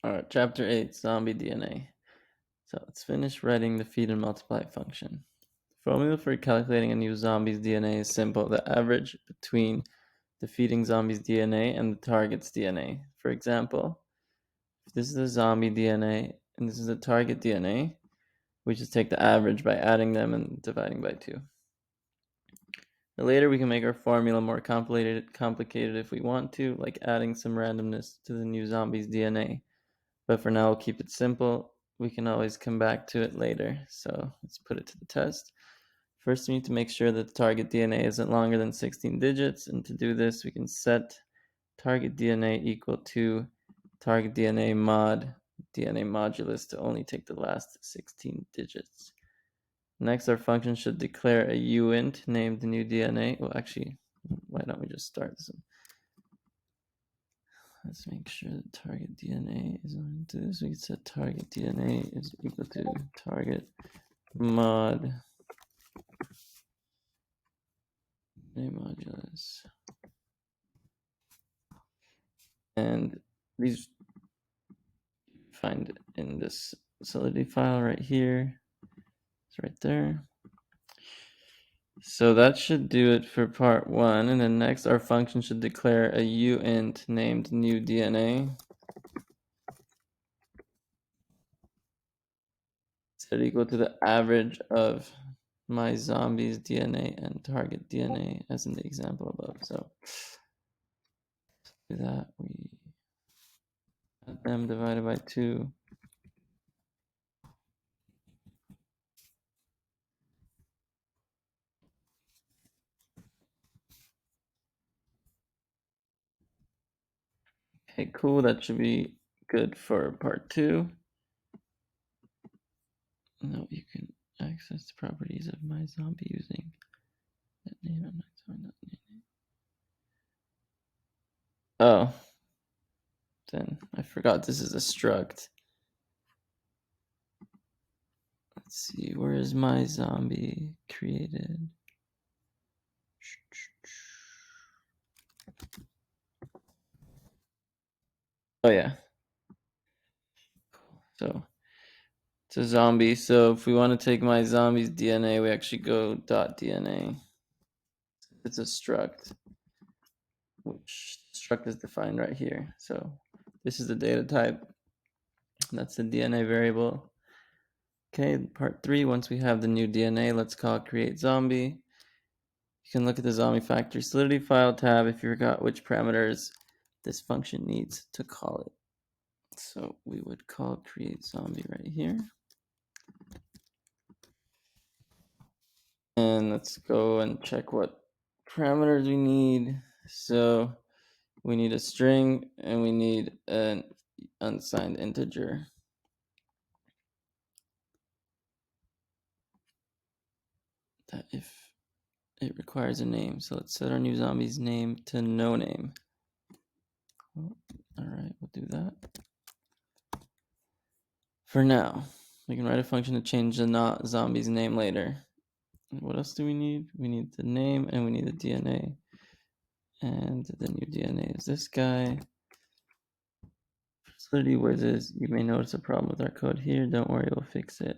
All right, chapter 8, zombie DNA. So let's finish writing the feed and multiply function. The formula for calculating a new zombie's DNA is simple. The average between the feeding zombie's DNA and the target's DNA. For example, if this is the zombie DNA and this is the target DNA, we just take the average by adding them and dividing by 2. Now later we can make our formula more complicated if we want to, like adding some randomness to the new zombie's DNA. But for now, we'll keep it simple. We can always come back to it later. So let's put it to the test. First, we need to make sure that the target DNA isn't longer than 16 digits. And to do this, we can set target DNA equal to target DNA mod DNA modulus to only take the last 16 digits. Next, our function should declare a uint named the new DNA. Well, actually, why don't we just start this? Let's make sure the target DNA is on to this. We can set target DNA is equal to target mod modulus. And these find in this Solidity file right here. It's right there. So that should do it for part 1. And then next, our function should declare a uint named new DNA. Set equal to the average of my zombie's DNA and target DNA as in the example above. So do that, we add them divided by 2. Okay, cool. That should be good for part 2. Now you can access the properties of my zombie using that name. I'm not showing that name. Oh, then I forgot this is a struct. Let's see, where is my zombie created? Oh yeah. So it's a zombie. So if we want to take my zombie's DNA, we actually go .dna. It's a struct, which struct is defined right here. So this is the data type. That's the DNA variable. Okay, part 3, once we have the new DNA, let's call create zombie. You can look at the zombie factory solidity file tab if you forgot which parameters this function needs to call it. So we would call create zombie right here. And let's go and check what parameters we need. So we need a string and we need an unsigned integer. That if it requires a name. So let's set our new zombie's name to no name. Well, all right, we'll do that. For now, we can write a function to change the zombie's name later. What else do we need? We need the name and we need the DNA. And the new DNA is this guy. Solidity whizzes. You may notice a problem with our code here. Don't worry, we'll fix it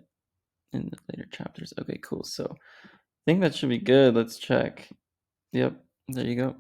in the later chapters. Okay, cool. So I think that should be good. Let's check. Yep, there you go.